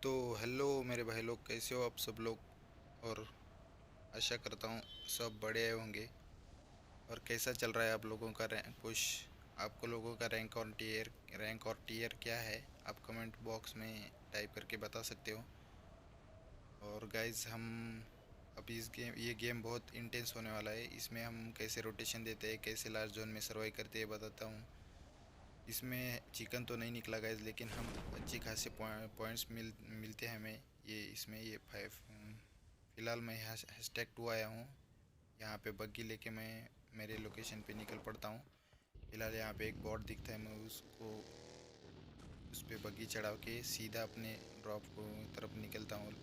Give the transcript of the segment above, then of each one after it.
तो हेलो मेरे भाई लोग, कैसे हो आप सब लोग। और आशा करता हूँ सब बढ़िया होंगे। और कैसा चल रहा है आप लोगों का रैंक पुश। आपको लोगों का रैंक और टीयर क्या है, आप कमेंट बॉक्स में टाइप करके बता सकते हो। और गाइज हम अभी ये गेम बहुत इंटेंस होने वाला है। इसमें हम कैसे रोटेशन देते हैं, कैसे लास्ट जोन में सर्वाइव करते हैं बताता हूँ। इसमें चिकन तो नहीं निकला गाइज, लेकिन हम अच्छी खासे पॉइंट्स मिलते हैं हमें। ये इसमें ये 5। फ़िलहाल मैं यहाँ #2 आया हूँ। यहाँ पे बग्गी लेके मैं मेरे लोकेशन पे निकल पड़ता हूँ। फ़िलहाल यहाँ पे एक बॉट दिखता है, मैं उसको उस पर बग्गी चढ़ा के सीधा अपने ड्रॉप को तरफ निकलता हूँ।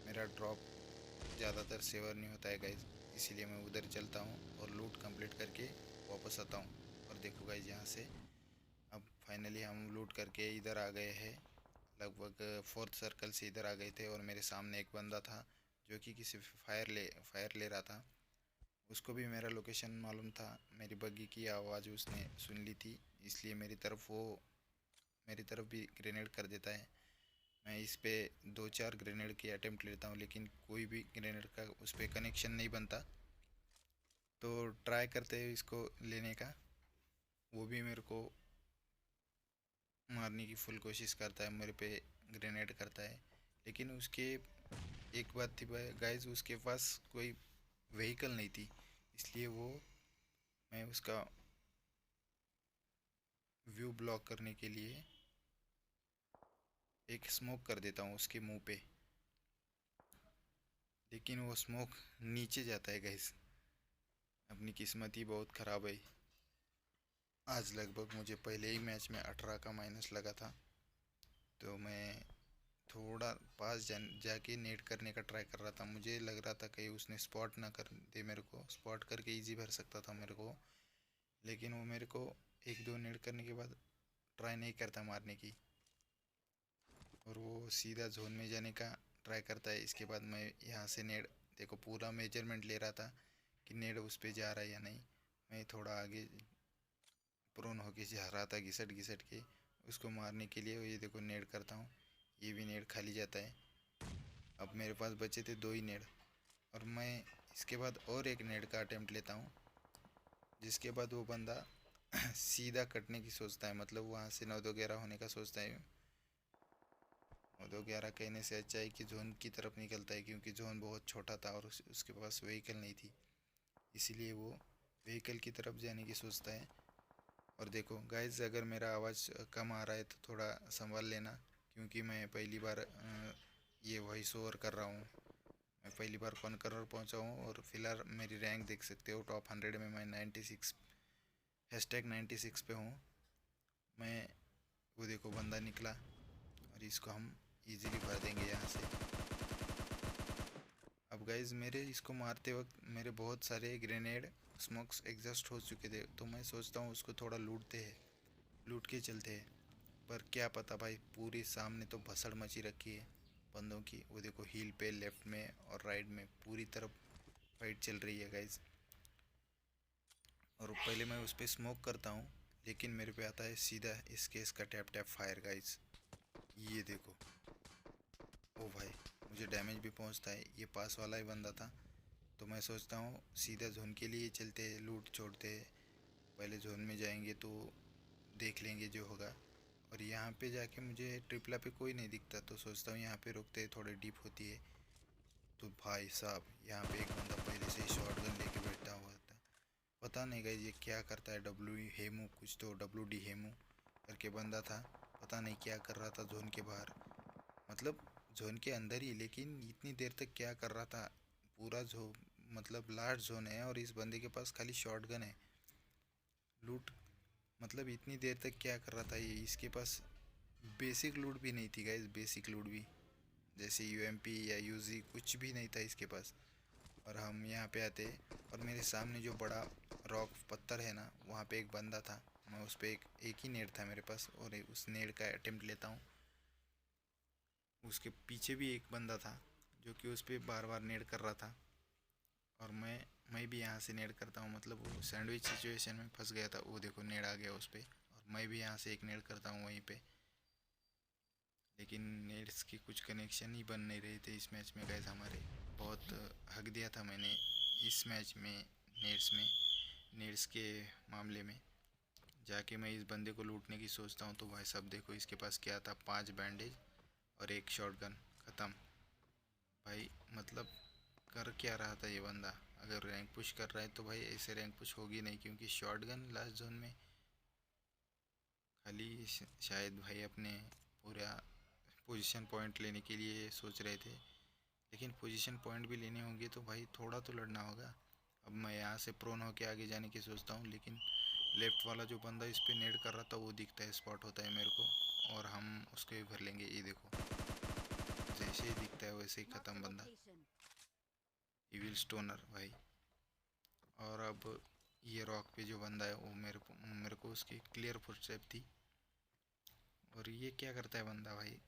मेरा ड्रॉप ज़्यादातर सेवर नहीं होता है गाइज, इसीलिए मैं उधर चलता हूँ और लूट कंप्लीट करके वापस आता हूँ। और देखो गाइज, यहाँ से अब फाइनली हम लूट करके इधर आ गए हैं। लगभग फोर्थ सर्कल से इधर आ गए थे और मेरे सामने एक बंदा था जो कि किसी फायर ले रहा था। उसको भी मेरा लोकेशन मालूम था, मेरी बग्गी की आवाज़ उसने सुन ली थी, इसलिए मेरी तरफ भी ग्रेनेड कर देता है। मैं इस पे 2-4 ग्रेनेड की अटेम्प्ट लेता हूँ, लेकिन कोई भी ग्रेनेड का उस पर कनेक्शन नहीं बनता। तो ट्राई करते हैं इसको लेने का। वो भी मेरे को मारने की फुल कोशिश करता है, मेरे पे ग्रेनेड करता है। लेकिन उसके एक बात थी गाइस, उसके पास कोई व्हीकल नहीं थी, इसलिए मैं उसका व्यू ब्लॉक करने के लिए एक स्मोक कर देता हूँ उसके मुंह पे। लेकिन वो स्मोक नीचे जाता है गाइस। अपनी किस्मत ही बहुत ख़राब है। आज लगभग मुझे पहले ही मैच में 18 का माइनस लगा था। तो मैं थोड़ा पास जाके नेट करने का ट्राई कर रहा था। मुझे लग रहा था कहीं उसने स्पॉट ना कर दे, मेरे को स्पॉट करके इजी भर सकता था मेरे को। लेकिन वो मेरे को एक दो नेट करने के बाद ट्राई नहीं करता मारने की, और वो सीधा जोन में जाने का ट्राई करता है। इसके बाद मैं यहाँ से नेट, देखो पूरा मेजरमेंट ले रहा था कि नेट उस पर जा रहा है या नहीं। मैं थोड़ा आगे प्रोन होके जा रहा था घिसट घिसट के उसको मारने के लिए। ये देखो नेड करता हूँ, ये भी नेड खाली जाता है। अब मेरे पास बचे थे 2 ही नेड, और मैं इसके बाद और एक नेड का अटेम्प्ट लेता हूँ। जिसके बाद वो बंदा सीधा कटने की सोचता है, मतलब वहाँ से 9-2-11 होने का सोचता है। 9-2-11 कहने से अच्छा है कि जोन की तरफ निकलता है, क्योंकि जोन बहुत छोटा था और उसके पास व्हीकल नहीं थी, इसीलिए वो व्हीकल की तरफ जाने की सोचता है। और देखो गाइस, अगर मेरा आवाज़ कम आ रहा है तो थोड़ा संभाल लेना, क्योंकि मैं पहली बार ये वॉइस ओवर कर रहा हूँ। मैं पहली बार कॉन्करर पहुँचा हूँ, और फिलहाल मेरी रैंक देख सकते हो, टॉप 100 में मैं 96 #96 पे हूँ मैं। वो देखो बंदा निकला, और इसको हम इजीली भर देंगे यहाँ से। अब गाइज, मेरे इसको मारते वक्त मेरे बहुत सारे ग्रेनेड स्मोक्स एग्जॉस्ट हो चुके थे, तो मैं सोचता हूँ उसको थोड़ा लूटते हैं, लूट के चलते हैं। पर क्या पता भाई, पूरी सामने तो भसड़ मची रखी है बंदों की। वो देखो हील पे लेफ्ट में और राइट में पूरी तरफ फाइट चल रही है गाइज। और पहले मैं उस पर स्मोक करता हूँ, लेकिन मेरे पे आता है सीधा इसका टैप टैप फायर गाइज। ये देखो, ओ भाई, मुझे डैमेज भी पहुँचता है। ये पास वाला ही बंदा था। तो मैं सोचता हूँ सीधा जोन के लिए चलते हैं, लूट छोड़ते हैं। पहले जोन में जाएंगे तो देख लेंगे जो होगा। और यहाँ पे जाके मुझे ट्रिपला पे कोई नहीं दिखता, तो सोचता हूँ यहाँ पे रुकते हैं, थोड़ी डीप होती है। तो भाई साहब, यहाँ पे एक बंदा पहले से ही शॉर्ट गन लेके बैठा हुआ था। पता नहीं गाइस ये क्या करता है, डब्ल्यू हेमू, कुछ तो WD हेमू करके बंदा था। पता नहीं क्या कर रहा था जोन के बाहर, मतलब जोन के अंदर ही, लेकिन इतनी देर तक क्या कर रहा था। पूरा जो मतलब लास्ट जोन है और इस बंदे के पास खाली शॉर्ट गन है। लूट, मतलब इतनी देर तक क्या कर रहा था ये। इसके पास बेसिक लूट भी नहीं थी गाइस, बेसिक लूट भी जैसे UMP या UZ कुछ भी नहीं था इसके पास। और हम यहाँ पे आते, और मेरे सामने जो बड़ा रॉक पत्थर है ना, वहाँ पे एक बंदा था। मैं उस पर एक ही नेड था मेरे पास, और उस नेड का अटेम्प्ट लेता हूँ। उसके पीछे भी एक बंदा था जो कि उस पर बार बार नेड कर रहा था। और मैं भी यहाँ से नेड करता हूँ, मतलब वो सैंडविच सिचुएशन में फंस गया था। वो देखो नेड आ गया उस पर, और मैं भी यहाँ से एक नेड करता हूँ वहीं पे। लेकिन नेट्स की कुछ कनेक्शन ही बन नहीं रहे थे इस मैच में गाइस हमारे। बहुत हक दिया था मैंने इस मैच में नेट्स के मामले में। जाके मैं इस बंदे को लूटने की सोचता हूँ तो भाई साहब देखो इसके पास क्या था, 5 बैंडेज और एक शॉटगन, ख़त्म भाई। मतलब कर क्या रहा था ये बंदा? अगर रैंक पुश कर रहा है तो भाई ऐसे रैंक पुश होगी नहीं, क्योंकि शॉटगन लास्ट जोन में खाली शायद भाई अपने पूरा पोजीशन पॉइंट लेने के लिए सोच रहे थे। लेकिन पोजीशन पॉइंट भी लेने होंगे तो भाई थोड़ा तो लड़ना होगा। अब मैं यहाँ से प्रोन होके आगे जाने की सोचता हूँ, लेकिन लेफ्ट वाला जो बंदा इस पर नेड कर रहा था वो दिखता है, स्पॉट होता है मेरे को, और हम उसको भी भर लेंगे। ये देखो जैसे ही दिखता है वैसे ही ख़त्म बंदा, इविल स्टोनर भाई। और अब ये रॉक पे जो बंदा है वो मेरे को उसकी क्लियर फुटस्टेप थी। और ये क्या करता है बंदा भाई,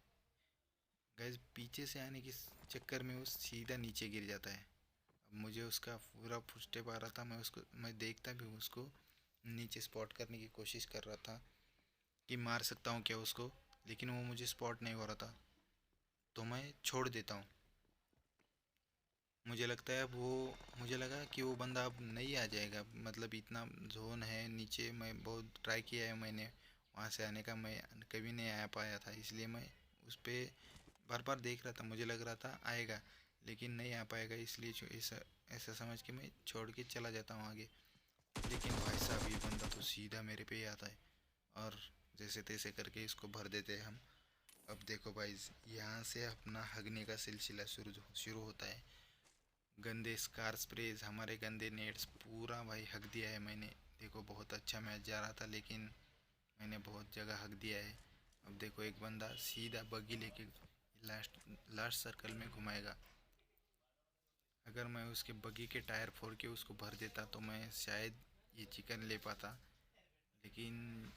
गैस पीछे से आने के चक्कर में वो सीधा नीचे गिर जाता है। अब मुझे उसका पूरा फुटस्टेप आ रहा था, मैं देखता भी हूँ उसको, नीचे स्पॉट करने की कोशिश कर रहा था कि मार सकता हूँ क्या उसको, लेकिन वो मुझे स्पॉट नहीं हो रहा था तो मैं छोड़ देता हूँ। मुझे लगता है वो मुझे लगा कि वो बंदा अब नहीं आ जाएगा, मतलब इतना जोन है नीचे, मैं बहुत ट्राई किया है मैंने वहाँ से आने का, मैं कभी नहीं आ पाया था, इसलिए मैं उस पर बार बार देख रहा था, मुझे लग रहा था आएगा लेकिन नहीं आ पाएगा, इसलिए ऐसा ऐसा समझ के मैं छोड़ के चला जाता हूँ आगे। लेकिन भाई साहब ये बंदा तो सीधा मेरे पे ही आता है और जैसे तैसे करके इसको भर देते हैं हम। अब देखो भाई यहाँ से अपना हगने का सिलसिला शुरू शुरू होता है। गंदे स्कार स्प्रेज, हमारे गंदे नेट्स, पूरा भाई हक दिया है मैंने। देखो बहुत अच्छा मैच जा रहा था लेकिन मैंने बहुत जगह हक दिया है। अब देखो एक बंदा सीधा बग्गी लेके लास्ट लास्ट सर्कल में घुमाएगा। अगर मैं उसके बग्गी के टायर फोड़ के उसको भर देता तो मैं शायद ये चिकन ले पाता। लेकिन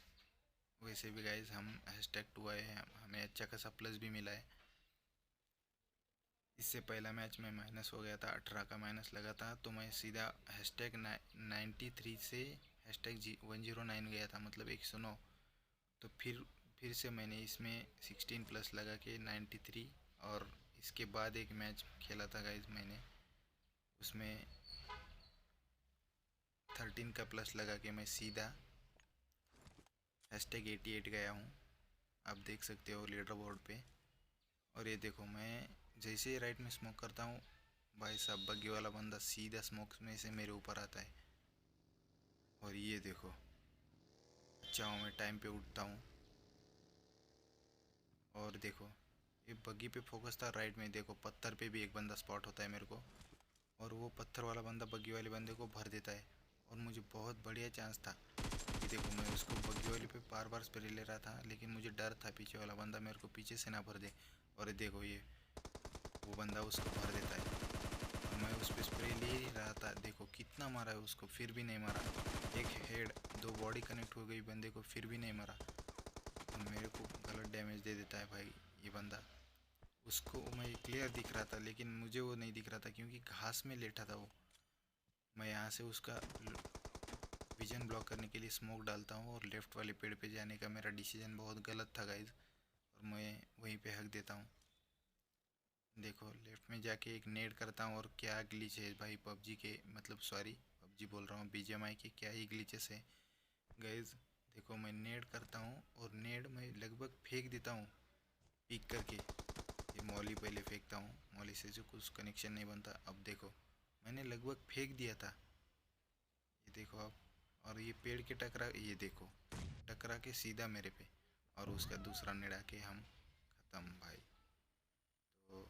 वैसे भी गाइज हम #2 आए हैं, हमें अच्छा खासा प्लस भी मिला है। इससे पहला मैच में माइनस हो गया था, 18 का माइनस लगा था, तो मैं सीधा #93 से #109 गया था, मतलब 109। तो फिर से मैंने इसमें 16 प्लस लगा के 93, और इसके बाद एक मैच खेला था गाइज मैंने, उसमें 13 का प्लस लगा के मैं सीधा #88 गया हूँ। आप देख सकते हो लीडर बोर्ड पे। और ये देखो मैं जैसे ही राइट में स्मोक करता हूँ भाई साहब बग्गी वाला बंदा सीधा स्मोक में से मेरे ऊपर आता है। और ये देखो अच्छा हूँ मैं टाइम पे उठता हूँ। और देखो ये बग्गी पे फोकस था, राइट में देखो पत्थर पे भी एक बंदा स्पॉट होता है मेरे को, और वो पत्थर वाला बंदा बग्गी वाले बंदे को भर देता है। और मुझे बहुत बढ़िया चांस था। ये देखो मैं उसको बग्गी वाले पे बार बार स्प्रे ले रहा था, लेकिन मुझे डर था पीछे वाला बंदा मेरे को पीछे से ना भर दे। और देखो ये वो बंदा उसको भर देता है। मैं उस पर स्प्रे ले ही रहा था, देखो कितना मारा है उसको फिर भी नहीं मारा। एक हेड, 2 बॉडी कनेक्ट हो गई बंदे को, फिर भी नहीं मारा। तो मेरे को गलत डैमेज दे देता है भाई ये बंदा। उसको मैं क्लियर दिख रहा था लेकिन मुझे वो नहीं दिख रहा था क्योंकि घास में लेटा था वो। मैं यहाँ से उसका विजन ब्लॉक करने के लिए स्मोक डालता हूँ और लेफ़्ट वाले पेड़ पे जाने का मेरा डिसीजन बहुत गलत था गाइज, और मैं वहीं पे हक देता हूँ। देखो लेफ्ट में जाके एक नेड करता हूँ, और क्या ग्लिच है भाई पबजी के, मतलब सॉरी पबजी बोल रहा हूँ, बीजीएमआई के क्या ही ग्लिचेस है गाइज। देखो मैं नेड करता हूँ और नेड मैं लगभग फेंक देता हूँ पीक करके। ये मॉली पहले फेंकता हूँ, मॉली से जो कुछ कनेक्शन नहीं बनता। अब देखो मैंने लगभग फेंक दिया था, ये देखो आप। और ये पेड़ के टकरा, ये देखो टकरा के सीधा मेरे पे, और उसका दूसरा नेड़ आके हम ख़त्म भाई। तो